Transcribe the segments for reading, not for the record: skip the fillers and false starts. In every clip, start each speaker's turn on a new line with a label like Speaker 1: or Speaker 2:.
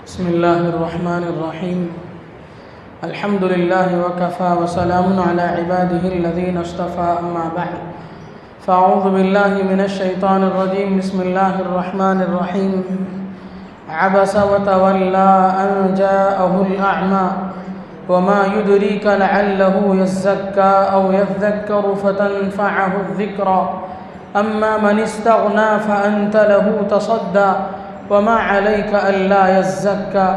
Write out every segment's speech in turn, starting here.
Speaker 1: بسم الله الرحمن الرحيم. الحمد لله وكفى وسلام على عباده الذين اصطفى، أما بعد، فأعوذ بالله من الشيطان الرجيم. بسم الله الرحمن الرحيم. عبس وتولى أن جاءه الأعمى وما يدريك لعله يزكى أو يذكر فتنفعه الذكرى أما من استغنى فأنت له تصدى وما عليك ألا يزكى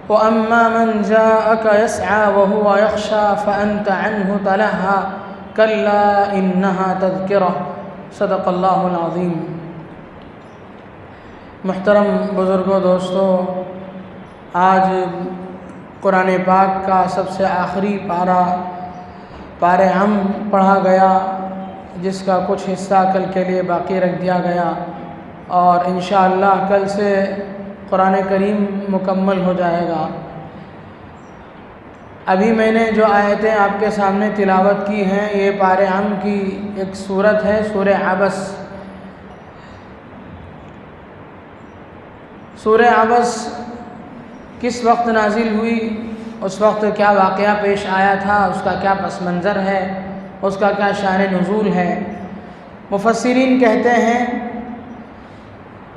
Speaker 1: وأما من جاءك يسعى وهو يخشى فأنت عنه تلهى كلا إنها تذكرة. صدق اللہ العظیم. محترم بزرگوں، دوستو، آج قرآن پاک کا سب سے آخری پارہ ہم پڑھا گیا، جس کا کچھ حصہ کل کے لیے باقی رکھ دیا گیا، اور انشاءاللہ کل سے قرآن کریم مکمل ہو جائے گا. ابھی میں نے جو آیتیں آپ کے سامنے تلاوت کی ہیں، یہ پارہ ہم کی ایک سورت ہے، سورہ عبس. سورہ عبس کس وقت نازل ہوئی، اس وقت کیا واقعہ پیش آیا تھا، اس کا کیا پس منظر ہے، اس کا کیا شان نزول ہے. مفسرین کہتے ہیں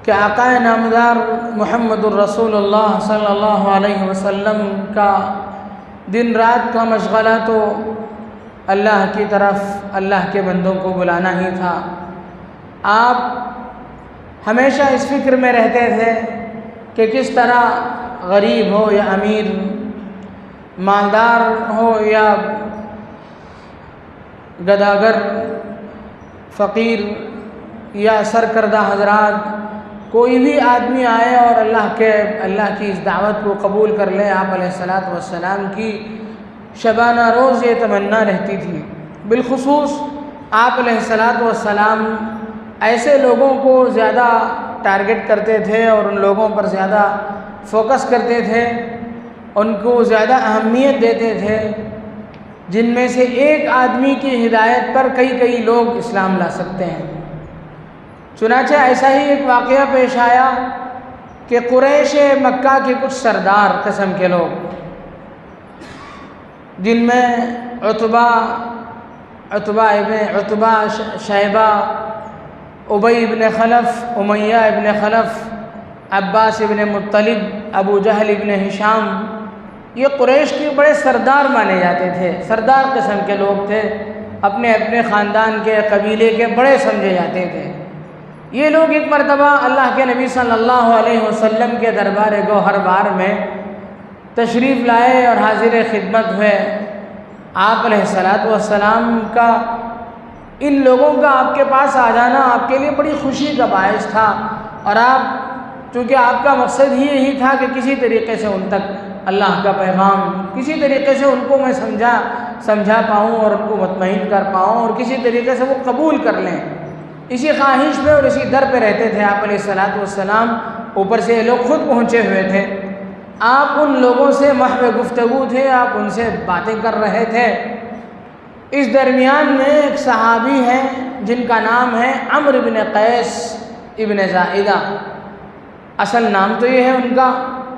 Speaker 1: کہ آقا نامدار محمد الرسول اللہ صلی اللہ علیہ وسلم کا دن رات کا مشغلہ تو اللہ کی طرف اللہ کے بندوں کو بلانا ہی تھا. آپ ہمیشہ اس فکر میں رہتے تھے کہ کس طرح غریب ہو یا امیر، مالدار ہو یا گداگر، فقیر یا سرکردہ حضرات، کوئی بھی آدمی آئے اور اللہ کی اس دعوت کو قبول کر لے. آپ علیہ الصلاۃ والسلام کی شبانہ روز یہ تمنا رہتی تھی. بالخصوص آپ علیہ الصلاۃ والسلام ایسے لوگوں کو زیادہ ٹارگٹ کرتے تھے اور ان لوگوں پر زیادہ فوکس کرتے تھے، ان کو زیادہ اہمیت دیتے تھے جن میں سے ایک آدمی کی ہدایت پر کئی لوگ اسلام لا سکتے ہیں. چنانچہ ایسا ہی ایک واقعہ پیش آیا کہ قریش مکہ کے کچھ سردار قسم کے لوگ، جن میں عتبہ، شیبہ، ابی ابن خلف، امیہ ابن خلف، عباس ابن مطلب، ابو جہل ابن ہشام، یہ قریش کے بڑے سردار مانے جاتے تھے. سردار قسم کے لوگ تھے، اپنے خاندان کے، قبیلے کے بڑے سمجھے جاتے تھے. یہ لوگ ایک مرتبہ اللہ کے نبی صلی اللہ علیہ وسلم کے دربار گوہر بار میں تشریف لائے اور حاضر خدمت ہوئے. آپ علیہ الصلاۃ والسلام کا ان لوگوں کا آپ کے پاس آ جانا آپ کے لیے بڑی خوشی کا باعث تھا، اور چونکہ آپ کا مقصد ہی یہی تھا کہ کسی طریقے سے ان تک اللہ کا پیغام، کسی طریقے سے ان کو میں سمجھا پاؤں اور ان کو مطمئن کر پاؤں اور کسی طریقے سے وہ قبول کر لیں. اسی خواہش پہ اور اسی در پہ رہتے تھے آپ علیہ الصلاۃ والسلام. اوپر سے یہ لوگ خود پہنچے ہوئے تھے. آپ ان لوگوں سے محو گفتگو تھے، آپ ان سے باتیں کر رہے تھے. اس درمیان میں ایک صحابی ہیں جن کا نام ہے عمرو ابن قیس ابن زائدہ. اصل نام تو یہ ہے ان کا،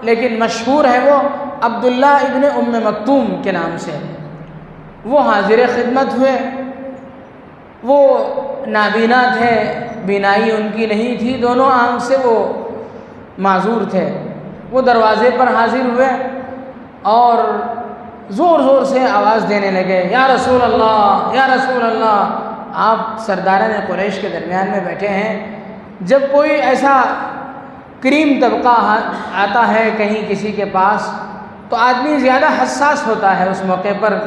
Speaker 1: لیکن مشہور ہے وہ عبداللہ ابن ام مکتوم کے نام سے. وہ حاضر خدمت ہوئے. وہ نابینا تھے، بینائی ان کی نہیں تھی، دونوں آنکھ سے وہ معذور تھے. وہ دروازے پر حاضر ہوئے اور زور سے آواز دینے لگے، یا رسول اللہ، یا رسول اللہ. آپ سرداران قریش کے درمیان میں بیٹھے ہیں. جب کوئی ایسا کریم طبقہ آتا ہے کہیں کسی کے پاس تو آدمی زیادہ حساس ہوتا ہے، اس موقع پر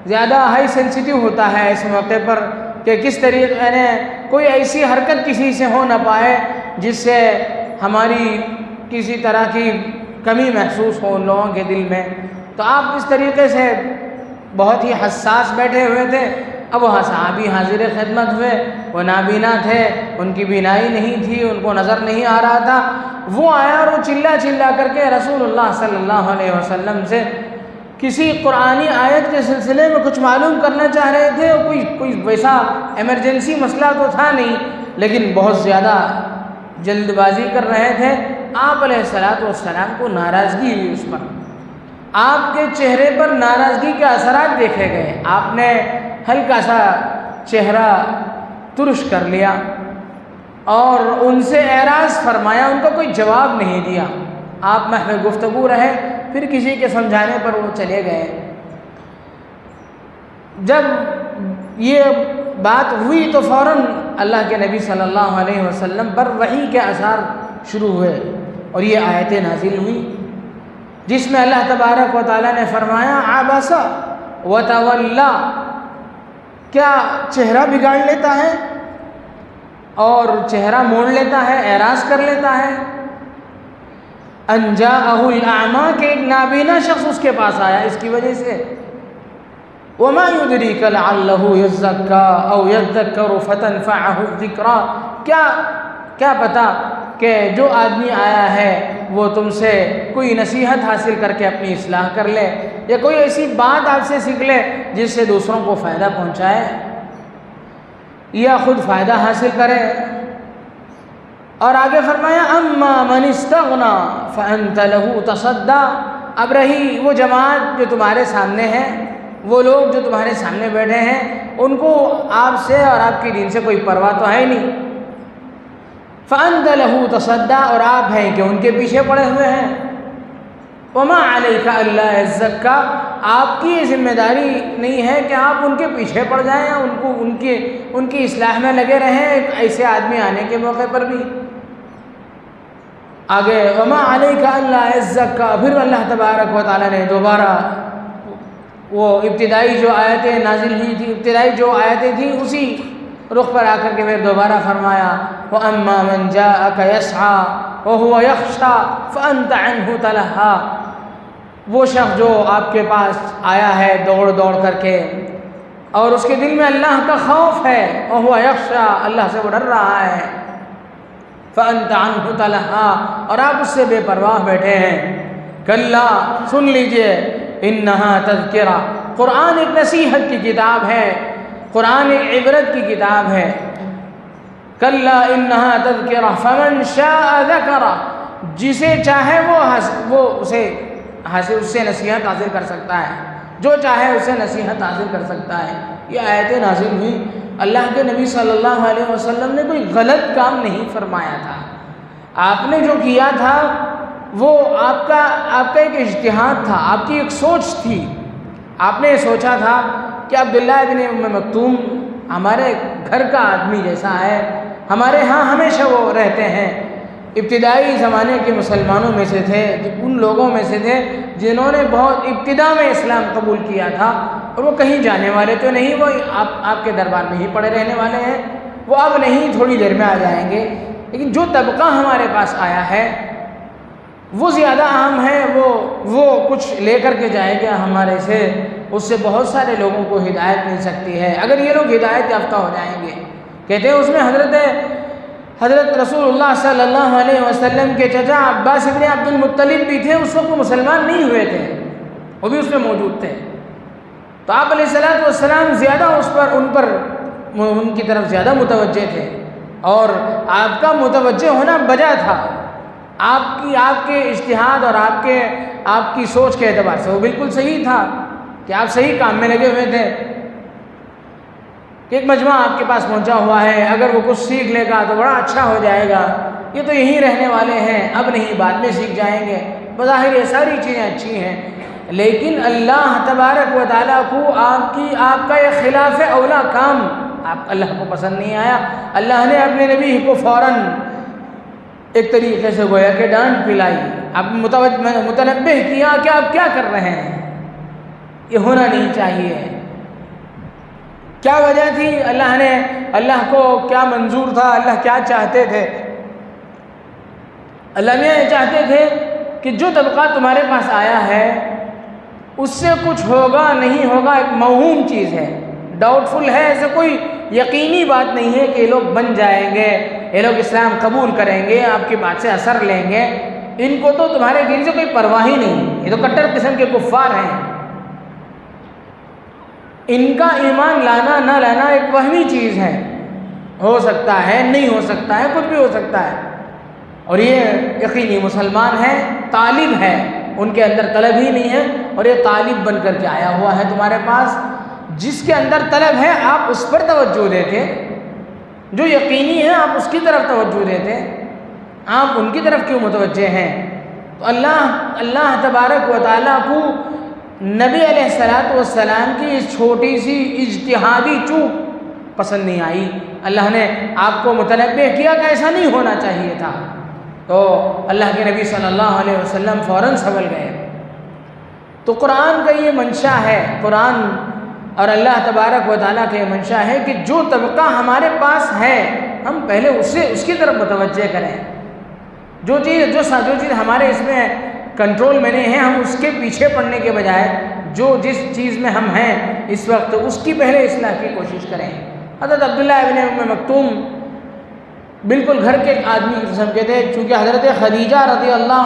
Speaker 1: زیادہ ہائی سینسیٹیو ہوتا ہے اس موقع پر کہ کس طریقے نے کوئی ایسی حرکت کسی سے ہو نہ پائے جس سے ہماری کسی طرح کی کمی محسوس ہو ان لوگوں کے دل میں. تو آپ اس طریقے سے بہت ہی حساس بیٹھے ہوئے تھے. اب وہ صحابی حاضر خدمت ہوئے، وہ نابینا تھے، ان کی بینائی نہیں تھی، ان کو نظر نہیں آ رہا تھا. وہ آیا اور وہ چلا کر کے رسول اللہ صلی اللہ علیہ وسلم سے کسی قرآنی آیت کے سلسلے میں کچھ معلوم کرنا چاہ رہے تھے. کوئی ویسا ایمرجنسی مسئلہ تو تھا نہیں، لیکن بہت زیادہ جلد بازی کر رہے تھے. آپ علیہ الصلوۃ والسلام کو ناراضگی ہوئی اس پر، آپ کے چہرے پر ناراضگی کے اثرات دیکھے گئے، آپ نے ہلکا سا چہرہ ترش کر لیا اور ان سے اعراض فرمایا، ان کو کوئی جواب نہیں دیا، آپ محو گفتگو رہے، پھر کسی کے سمجھانے پر وہ چلے گئے۔ جب یہ بات ہوئی تو فوراً اللہ کے نبی صلی اللہ علیہ وسلم پر وحی کے اثار شروع ہوئے اور یہ آیتیں نازل ہوئی جس میں اللہ تبارک و تعالیٰ نے فرمایا عبس وتولی، کیا چہرہ بگاڑ لیتا ہے اور چہرہ موڑ لیتا ہے، اعراض کر لیتا ہے، ان جاءہ الاعمی، کہ ایک نابینا شخص اس کے پاس آیا اس کی وجہ سے، وما يدريك لعله يزكى او يذكر فتنفعه الذكرى، کیا پتہ کہ جو آدمی آیا ہے وہ تم سے کوئی نصیحت حاصل کر کے اپنی اصلاح کر لے یا کوئی ایسی بات آپ سے سیکھ لے جس سے دوسروں کو فائدہ پہنچائے یا خود فائدہ حاصل کرے۔ اور آگے فرمایا اما من استغنى فانت له تصدى، اب رہی وہ جماعت جو تمہارے سامنے ہے، وہ لوگ جو تمہارے سامنے بیٹھے ہیں، ان کو آپ سے اور آپ کی دین سے کوئی پرواہ تو ہے نہیں، فأنت له تصدى، اور آپ ہیں کہ ان کے پیچھے پڑے ہوئے ہیں، وما عليك الا يزكى، آپ کی یہ ذمہ داری نہیں ہے کہ آپ ان کے پیچھے پڑ جائیں یا ان کی اصلاح میں لگے رہیں ایک ایسے آدمی آنے کے موقع پر بھی۔ آگے وما عليك الا يزكى، پھر اللہ تبارک و تعالیٰ نے دوبارہ وہ ابتدائی جو آیتیں نازل ہوئی تھی، ابتدائی جو آیتیں تھیں اسی رخ پر آ کر کے پھر دوبارہ فرمایا وَأَمَّا مَنْ جَاءَكَ يَسْعَى وَهُوَ يَخْشَى فَأَنْتَ عَنْهُ تَلَهَّى، وہ شخص جو آپ کے پاس آیا ہے دوڑ دوڑ کر کے اور اس کے دل میں اللہ کا خوف ہے، وَهُوَ يَخْشَى، اللہ سے وہ ڈر رہا ہے، فَأَنْتَ عَنْهُ تَلَهَّى، اور آپ اس سے بے پرواہ بیٹھے ہیں۔ کلا، سن لیجئے، انہا تذکرہ، قرآن ایک نصیحت کی کتاب ہے، قرآن ایک عبرت کی کتاب ہے۔ کلا انہا تذکرہ فمن شاء ذکرہ، جسے چاہے وہ اس سے نصیحت حاصل کر سکتا ہے، جو چاہے اسے نصیحت حاصل کر سکتا ہے۔ یہ آیتیں نازل ہوئی، اللہ کے نبی صلی اللہ علیہ وسلم نے کوئی غلط کام نہیں فرمایا تھا، آپ نے جو کیا تھا وہ آپ کا ایک اجتہاد تھا، آپ کی ایک سوچ تھی، آپ نے یہ سوچا تھا کہ عبداللہ ابن ام مکتوم ہمارے گھر کا آدمی جیسا ہے، ہمارے ہاں ہمیشہ وہ رہتے ہیں، ابتدائی زمانے کے مسلمانوں میں سے تھے، ان لوگوں میں سے تھے جنہوں نے بہت ابتدا میں اسلام قبول کیا تھا، اور وہ کہیں جانے والے تو نہیں، وہ آپ کے دربار میں ہی پڑے رہنے والے ہیں، وہ اب نہیں تھوڑی دیر میں آ جائیں گے، لیکن جو طبقہ ہمارے پاس آیا ہے وہ زیادہ اہم ہے، وہ کچھ لے کر کے جائے گا ہمارے سے، اس سے بہت سارے لوگوں کو ہدایت مل سکتی ہے اگر یہ لوگ ہدایت یافتہ ہو جائیں گے۔ کہتے ہیں اس میں حضرت رسول اللہ صلی اللہ علیہ وسلم کے چچا عباس ابن عبد المطلب بھی تھے، اس وقت وہ مسلمان نہیں ہوئے تھے، وہ بھی اس میں موجود تھے، تو آپ علیہ الصلوۃ والسلام زیادہ ان کی طرف زیادہ متوجہ تھے، اور آپ کا متوجہ ہونا بجا تھا، آپ کے اجتہاد اور آپ کی سوچ کے اعتبار سے وہ بالکل صحیح تھا کہ آپ صحیح کام میں لگے ہوئے تھے، کہ ایک مجمع آپ کے پاس پہنچا ہوا ہے، اگر وہ کچھ سیکھ لے گا تو بڑا اچھا ہو جائے گا، یہ تو یہیں رہنے والے ہیں، اب نہیں بعد میں سیکھ جائیں گے، بظاہر یہ ساری چیزیں اچھی ہیں، لیکن اللہ تبارک و تعالیٰ کو آپ کا یہ خلاف اولا کام اللہ کو پسند نہیں آیا، اللہ نے اپنے نبی کو فوراً ایک طریقے سے گویا کہ ڈانٹ پلائی، اب متنبہ کیا کہ آپ کیا کر رہے ہیں، یہ ہونا نہیں چاہیے۔ کیا وجہ تھی؟ اللہ کو کیا منظور تھا، اللہ کیا چاہتے تھے؟ اللہ یہ چاہتے تھے کہ جو طبقہ تمہارے پاس آیا ہے اس سے کچھ ہوگا نہیں ہوگا ایک موہوم چیز ہے، ڈاؤٹ فل ہے، ایسے کوئی یقینی بات نہیں ہے کہ یہ لوگ بن جائیں گے، یہ لوگ اسلام قبول کریں گے، آپ کی بات سے اثر لیں گے، ان کو تو تمہارے دین سے کوئی پرواہ ہی نہیں، یہ تو کٹر قسم کے کفار ہیں، ان کا ایمان لانا نہ لانا ایک وہمی چیز ہے، ہو سکتا ہے نہیں ہو سکتا ہے، کچھ بھی ہو سکتا ہے، اور یہ یقینی مسلمان ہے، طالب ہے، ان کے اندر طلب ہی نہیں ہے، اور یہ طالب بن کر کے آیا ہوا ہے تمہارے پاس۔ جس کے اندر طلب ہے آپ اس پر توجہ دیتے، جو یقینی ہے آپ اس کی طرف توجہ دیتے، آپ ان کی طرف کیوں متوجہ ہیں؟ تو اللہ تبارک و تعالیٰ کو نبی علیہ السلام کی اس چھوٹی سی اجتہادی چوک پسند نہیں آئی۔ اللہ نے آپ کو متنبہ کیا کہ ایسا نہیں ہونا چاہیے تھا، تو اللہ کے نبی صلی اللہ علیہ وسلم فوراً سنبھل گئے۔ تو قرآن کا یہ منشا ہے، قرآن اور اللہ تبارک و تعالیٰ کا یہ منشا ہے کہ جو طبقہ ہمارے پاس ہے ہم پہلے اس کی طرف متوجہ کریں۔ جو چیز ہمارے اس میں کنٹرول میں نہیں ہے ہم اس کے پیچھے پڑنے کے بجائے جس چیز میں ہم ہیں اس وقت اس کی پہلے اصلاح کی کوشش کریں۔ حضرت عبداللہ ابن ام مکتوم بالکل گھر کے آدمی کی قسم کے تھے، چونکہ حضرت خدیجہ رضی اللہ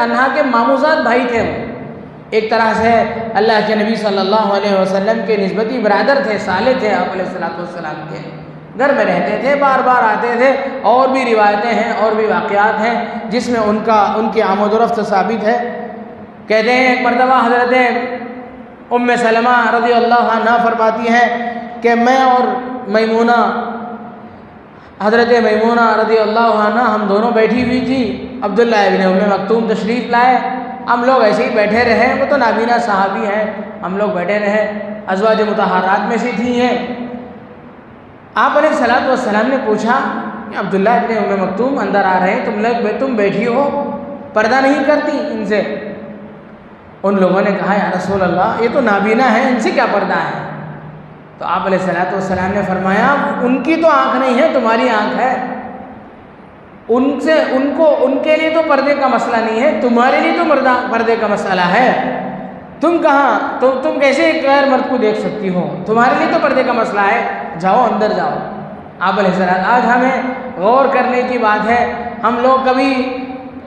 Speaker 1: عنہا کے ماموزاد بھائی تھے، ایک طرح سے اللہ کے نبی صلی اللہ علیہ وسلم کے نسبتی برادر تھے، سالے تھے آپ علیہ السلام کے، گھر میں رہتے تھے، بار بار آتے تھے، اور بھی روایتیں ہیں اور بھی واقعات ہیں جس میں ان کی آمد و رفت ثابت ہے۔ کہتے ہیں ایک مرتبہ حضرت ام سلمہ رضی اللہ عنہا فرماتی ہیں کہ میں اور حضرت میمونہ رضی اللہ عنہ ہم دونوں بیٹھی ہوئی تھی، عبداللہ ابن ام مکتوم تشریف لائے، ہم لوگ ایسے ہی بیٹھے رہے، وہ تو نابینا صحابی ہیں، ہم لوگ بیٹھے رہے، ازواج مطہرات میں سے تھی ہیں۔ آپ علیہ السلام نے پوچھا کہ عبداللہ ابن ام مکتوم اندر آ رہے ہیں، تم بیٹھی ہو، پردہ نہیں کرتی ان سے؟ ان لوگوں نے کہا یا رسول اللہ یہ تو نابینا ہے، ان سے کیا پردہ ہے؟ تو آپ علیہ السلام نے فرمایا ان کی تو آنکھ نہیں ہے، تمہاری آنکھ ہے، ان کے لیے تو پردے کا مسئلہ نہیں ہے، تمہارے لیے تو پردے کا مسئلہ ہے۔ تم کیسے ایک غیر مرد کو دیکھ سکتی ہو؟ تمہارے لیے تو پردے کا مسئلہ ہے، جاؤ اندر جاؤ۔ آپ علیہ السلام، آج ہمیں غور کرنے کی بات ہے، ہم لوگ کبھی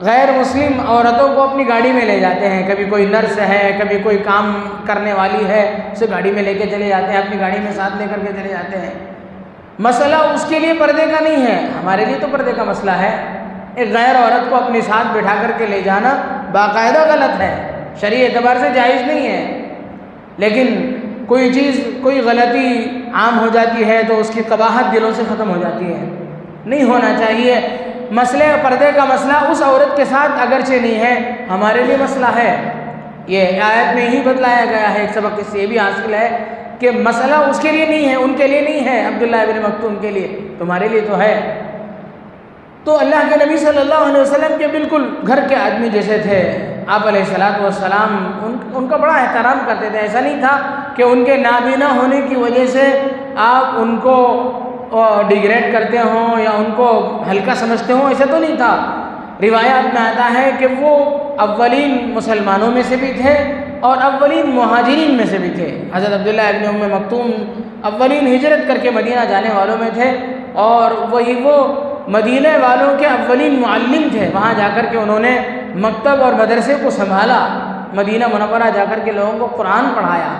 Speaker 1: غیر مسلم عورتوں کو اپنی گاڑی میں لے جاتے ہیں، کبھی کوئی نرس ہے، کبھی کوئی کام کرنے والی ہے، اسے گاڑی میں لے کے چلے جاتے ہیں، اپنی گاڑی میں ساتھ لے کر کے چلے جاتے ہیں۔ مسئلہ اس کے لیے پردے کا نہیں ہے، ہمارے لیے تو پردے کا مسئلہ ہے۔ ایک غیر عورت کو اپنے ساتھ بٹھا کر کے لے جانا باقاعدہ غلط ہے، شرعی اعتبار سے جائز نہیں ہے، لیکن کوئی غلطی عام ہو جاتی ہے تو اس کی قباحت دلوں سے ختم ہو جاتی ہے، نہیں ہونا چاہیے۔ مسئلے پردے کا مسئلہ اس عورت کے ساتھ اگرچہ نہیں ہے، ہمارے لیے مسئلہ ہے، یہ آیت میں ہی بتلایا گیا ہے۔ ایک سبق اس سے یہ بھی حاصل ہے کہ مسئلہ اس کے لیے نہیں ہے، ان کے لیے نہیں ہے، عبداللہ ابن مکتوم کے لیے، تمہارے لیے تو ہے۔ تو اللہ کے نبی صلی اللہ علیہ وسلم کے بالکل گھر کے آدمی جیسے تھے، آپ علیہ السلام ان کا بڑا احترام کرتے تھے۔ ایسا نہیں تھا کہ ان کے نابینا ہونے کی وجہ سے آپ ان کو ڈیگریڈ کرتے ہوں یا ان کو ہلکا سمجھتے ہوں، ایسا تو نہیں تھا۔ روایات میں آتا ہے کہ وہ اولین مسلمانوں میں سے بھی تھے اور اولین مہاجرین میں سے بھی تھے۔ حضرت عبداللہ ابن ام مکتوم اولین ہجرت کر کے مدینہ جانے والوں میں تھے، اور وہ مدینہ والوں کے اولین معلم تھے۔ وہاں جا کر کے انہوں نے مکتب اور مدرسے کو سنبھالا، مدینہ منورہ جا کر کے لوگوں کو قرآن پڑھایا۔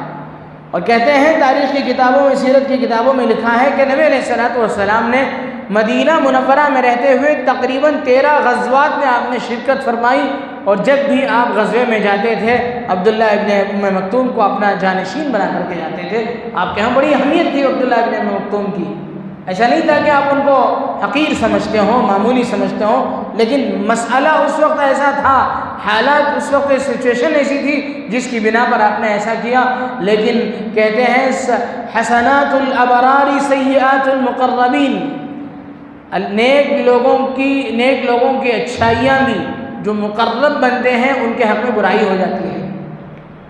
Speaker 1: اور کہتے ہیں تاریخ کی کتابوں میں، سیرت کی کتابوں میں لکھا ہے کہ نبی علیہ السلام نے مدینہ منورہ میں رہتے ہوئے تقریباً 13 غزوات میں آپ نے شرکت فرمائی، اور جب بھی آپ غزوے میں جاتے تھے عبداللہ ابن ام مکتوم کو اپنا جانشین بنا کر کے جاتے تھے۔ آپ کے ہاں بڑی اہمیت تھی عبداللہ ابن ام مکتوم کی، ایسا نہیں تھا کہ آپ ان کو حقیر سمجھتے ہوں، معمولی سمجھتے ہوں، لیکن مسئلہ اس وقت ایسا تھا، حالات اس وقت سچویشن ایسی تھی جس کی بنا پر آپ نے ایسا کیا۔ لیکن کہتے ہیں حسنات الابرار سیئات المقربین، نیک لوگوں کی اچھائیاں بھی جو مقرب بنتے ہیں ان کے حق میں برائی ہو جاتی ہے۔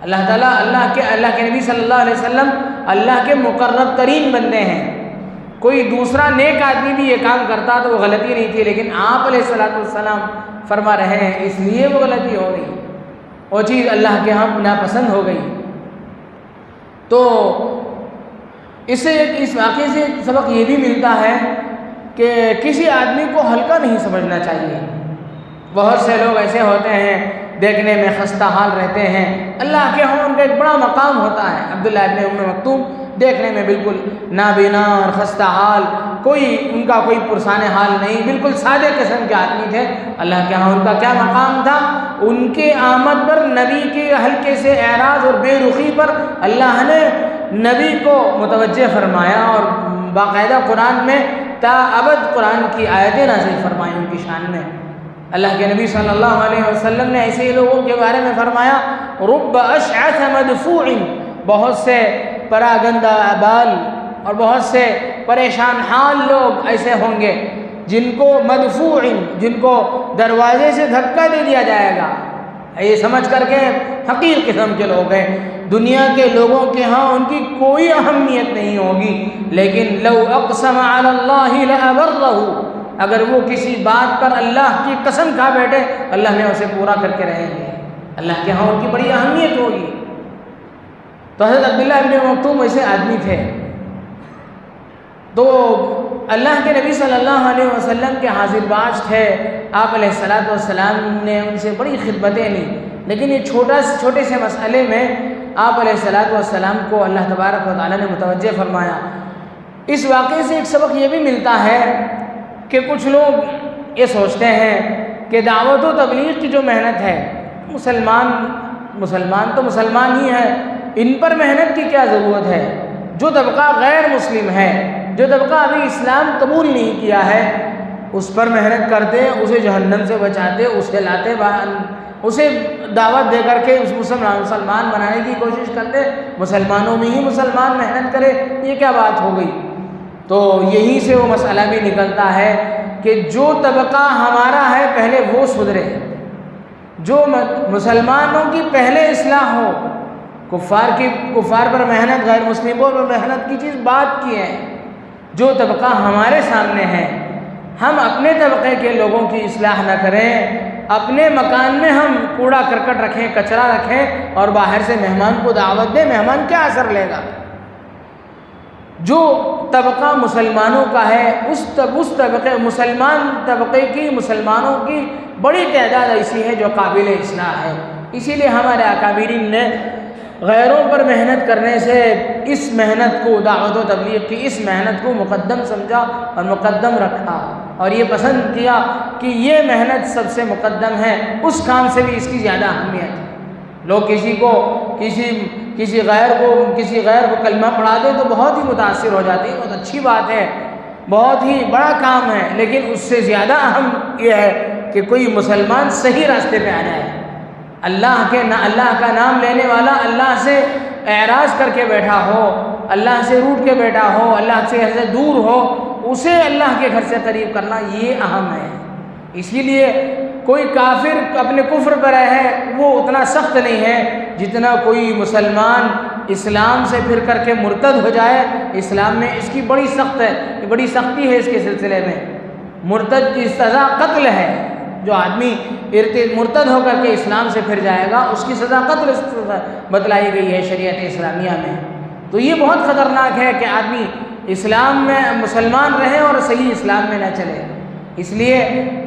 Speaker 1: اللہ تعالیٰ اللہ کے نبی صلی اللہ علیہ وسلم اللہ کے مقرب ترین بندے ہیں، کوئی دوسرا نیک آدمی بھی یہ کام کرتا تو وہ غلطی نہیں تھی، لیکن آپ علیہ السلام فرما رہے ہیں اس لیے وہ غلطی ہو گئی، وہ چیز اللہ کے ہاں ناپسند ہو گئی۔ تو اس واقعے سے سبق یہ بھی ملتا ہے کہ کسی آدمی کو ہلکا نہیں سمجھنا چاہیے۔ بہت سے لوگ ایسے ہوتے ہیں دیکھنے میں خستہ حال رہتے ہیں، اللہ کے ہاں ان کا ایک بڑا مقام ہوتا ہے۔ عبداللہ ابن ام مکتوم دیکھنے میں بالکل نابینا اور خستہ حال، ان کا کوئی پرسان حال نہیں، بالکل سادے قسم کے آدمی تھے۔ اللہ کے ہاں ان کا کیا مقام تھا؟ ان کے آمد پر نبی کے ہلکے سے اعراض اور بے رخی پر اللہ نے نبی کو متوجہ فرمایا اور باقاعدہ قرآن میں تا ابد قرآن کی آیتیں نازل فرمائیں ان کی شان میں۔ اللہ کے نبی صلی اللہ علیہ وسلم نے ایسے ہی لوگوں کے بارے میں فرمایا، رب اشعث مدفوع، بہت سے پراگندہ بال اور بہت سے پریشان حال لوگ ایسے ہوں گے جن کو مدفوع، جن کو دروازے سے دھکا دے دیا جائے گا، یہ سمجھ کر کے حقیر قسم کے لوگ ہیں، دنیا کے لوگوں کے ہاں ان کی کوئی اہمیت نہیں ہوگی، لیکن لو اقسم علی اللہ لابرہ، اگر وہ کسی بات پر اللہ کی قسم کھا بیٹھے اللہ نے اسے پورا کر کے رہیں گے، اللہ کے ہاں ان کی بڑی اہمیت ہوگی۔ تو حضرت عبداللہ ابن مکتوم ایسے آدمی تھے، تو اللہ کے نبی صلی اللہ علیہ وسلم کے حاضر باش تھے، آپ علیہ الصلاۃ والسلام نے ان سے بڑی خدمتیں لیں، لیکن یہ چھوٹے سے مسئلے میں آپ علیہ الصلاۃ والسلام کو اللہ تبارک و تعالیٰ نے متوجہ فرمایا۔ اس واقعے سے ایک سبق یہ بھی ملتا ہے کہ کچھ لوگ یہ سوچتے ہیں کہ دعوت و تبلیغ کی جو محنت ہے، مسلمان تو مسلمان ہی ہے، ان پر محنت کی کیا ضرورت ہے؟ جو طبقہ غیر مسلم ہے، جو طبقہ ابھی اسلام قبول نہیں کیا ہے، اس پر محنت کرتے، اسے جہنم سے بچاتے، اسے لاتے اسے دعوت دے کر کے اس مسلمان بنانے کی کوشش کرتے، مسلمانوں میں ہی مسلمان محنت کرے، یہ کیا بات ہو گئی؟ تو یہیں سے وہ مسئلہ بھی نکلتا ہے کہ جو طبقہ ہمارا ہے پہلے وہ سدھرے، جو مسلمانوں کی پہلے اصلاح ہو، کفار پر محنت، غیر مسلموں پر محنت کی چیز بات کی ہے، جو طبقہ ہمارے سامنے ہے ہم اپنے طبقے کے لوگوں کی اصلاح نہ کریں، اپنے مکان میں ہم کوڑا کرکٹ رکھیں، کچرا رکھیں اور باہر سے مہمان کو دعوت دیں، مہمان کیا اثر لے گا؟ جو طبقہ مسلمانوں کا ہے اس طبقے مسلمانوں کی بڑی تعداد ایسی ہے جو قابل اصلاح ہے، اسی لیے ہمارے اکابرین نے غیروں پر محنت کرنے سے اس محنت کو، دعوت و تبلیغ کی اس محنت کو مقدم سمجھا اور مقدم رکھا، اور یہ پسند کیا کہ یہ محنت سب سے مقدم ہے، اس کام سے بھی اس کی زیادہ اہمیت ہے۔ لوگ کسی غیر کو کلمہ پڑھا دیں تو بہت ہی متاثر ہو جاتے ہیں، بہت اچھی بات ہے، بہت ہی بڑا کام ہے، لیکن اس سے زیادہ اہم یہ ہے کہ کوئی مسلمان صحیح راستے پہ آ جائے، اللہ کا نام لینے والا اللہ سے اعراض کر کے بیٹھا ہو، اللہ سے روٹ کے بیٹھا ہو، اللہ سے دور ہو، اسے اللہ کے گھر سے قریب کرنا یہ اہم ہے۔ اسی لیے کوئی کافر اپنے کفر پر ہے وہ اتنا سخت نہیں ہے جتنا کوئی مسلمان اسلام سے پھر کر کے مرتد ہو جائے۔ اسلام میں اس کی بڑی سختی ہے اس کے سلسلے میں۔ مرتد کی سزا قتل ہے، جو آدمی مرتد ہو کر کے اسلام سے پھر جائے گا اس کی سزا قتل بتلائی گئی ہے شریعت اسلامیہ میں۔ تو یہ بہت خطرناک ہے کہ آدمی اسلام میں مسلمان رہے اور صحیح اسلام میں نہ چلے، اس لیے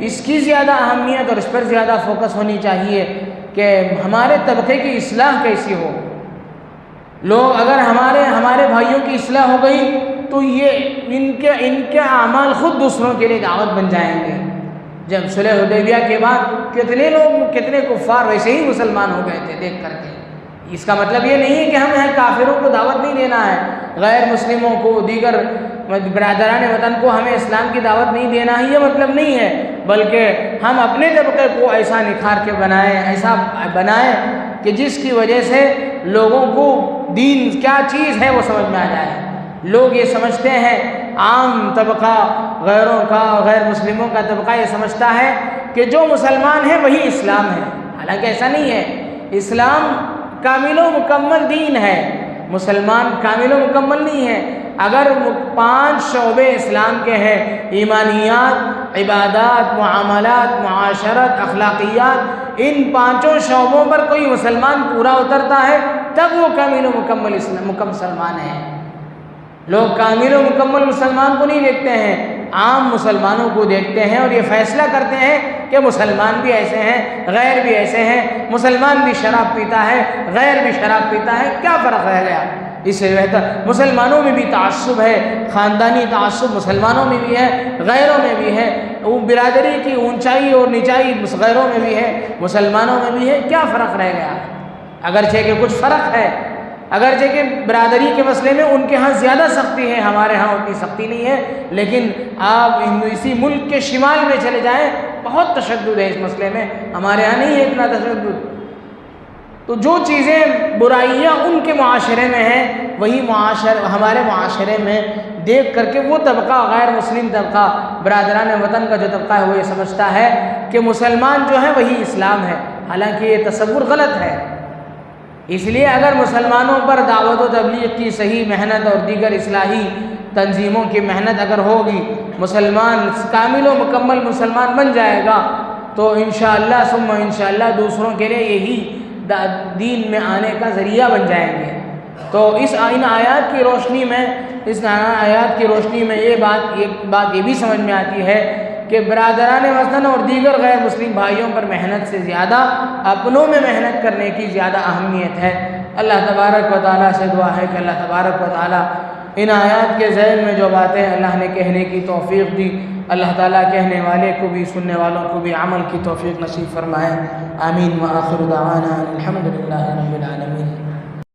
Speaker 1: اس کی زیادہ اہمیت اور اس پر زیادہ فوکس ہونی چاہیے کہ ہمارے طبقے کی اصلاح کیسی ہو۔ لوگ اگر ہمارے بھائیوں کی اصلاح ہو گئی تو یہ ان کے اعمال خود دوسروں کے لیے دعوت بن جائیں گے۔ جب صلح حدیبیہ کے بعد کتنے کفار ویسے ہی مسلمان ہو گئے تھے دیکھ کر کے۔ اس کا مطلب یہ نہیں ہے کہ ہمیں کافروں کو دعوت نہیں دینا ہے، غیر مسلموں کو، دیگر برادران وطن کو ہمیں اسلام کی دعوت نہیں دینا ہے، یہ مطلب نہیں ہے، بلکہ ہم اپنے طبقے کو ایسا نکھار کے ایسا بنائیں کہ جس کی وجہ سے لوگوں کو دین کیا چیز ہے وہ سمجھ میں آ جائے۔ لوگ یہ سمجھتے ہیں، عام طبقہ غیر مسلموں کا طبقہ یہ سمجھتا ہے کہ جو مسلمان ہے وہی اسلام ہے، حالانکہ ایسا نہیں ہے۔ اسلام کامل و مکمل دین ہے، مسلمان کامل و مکمل نہیں ہے۔ اگر 5 شعبے اسلام کے ہیں، ایمانیات، عبادات، معاملات، معاشرت، اخلاقیات، ان 5 شعبوں پر کوئی مسلمان پورا اترتا ہے تب وہ کامل و مکمل مسلمان ہے۔ لوگ کامل و مکمل مسلمان کو نہیں دیکھتے ہیں، عام مسلمانوں کو دیکھتے ہیں اور یہ فیصلہ کرتے ہیں کہ مسلمان بھی ایسے ہیں، غیر بھی ایسے ہیں، مسلمان بھی شراب پیتا ہے، غیر بھی شراب پیتا ہے، کیا فرق رہ گیا؟ اس سے بہتر مسلمانوں میں بھی تعصب ہے، خاندانی تعصب مسلمانوں میں بھی ہے، غیروں میں بھی ہے، وہ برادری کی اونچائی اور نچائی غیروں میں بھی ہے، مسلمانوں میں بھی ہے، کیا فرق رہ گیا؟ اگرچہ کہ کچھ فرق ہے، اگرچہ کہ برادری کے مسئلے میں ان کے ہاں زیادہ سختی ہے، ہمارے ہاں اتنی سختی نہیں ہے، لیکن آپ اسی ملک کے شمال میں چلے جائیں بہت تشدد ہے اس مسئلے میں، ہمارے ہاں نہیں ہے اتنا تشدد۔ تو جو چیزیں برائیاں ان کے معاشرے میں ہیں وہی ہمارے معاشرے میں دیکھ کر کے وہ طبقہ، غیر مسلم طبقہ، برادران وطن کا جو طبقہ ہے وہ یہ سمجھتا ہے کہ مسلمان جو ہے وہی اسلام ہے، حالانکہ یہ تصور غلط ہے۔ اس لیے اگر مسلمانوں پر دعوت و تبلیغ کی صحیح محنت اور دیگر اصلاحی تنظیموں کی محنت اگر ہوگی، مسلمان کامل و مکمل مسلمان بن جائے گا تو انشاءاللہ ثم انشاءاللہ دوسروں کے لیے یہی دین میں آنے کا ذریعہ بن جائیں گے۔ تو ان آیات کی روشنی میں یہ بات یہ بھی سمجھ میں آتی ہے کہ برادران وطن اور دیگر غیر مسلم بھائیوں پر محنت سے زیادہ اپنوں میں محنت کرنے کی زیادہ اہمیت ہے۔ اللہ تبارک و تعالیٰ سے دعا ہے کہ اللہ تبارک و تعالیٰ ان آیات کے ذیل میں جو باتیں اللہ نے کہنے کی توفیق دی، اللہ تعالیٰ کہنے والے کو بھی سننے والوں کو بھی عمل کی توفیق نصیب فرمائے۔ آمین۔ وآخر دعوانا الحمدللہ رب العالمین۔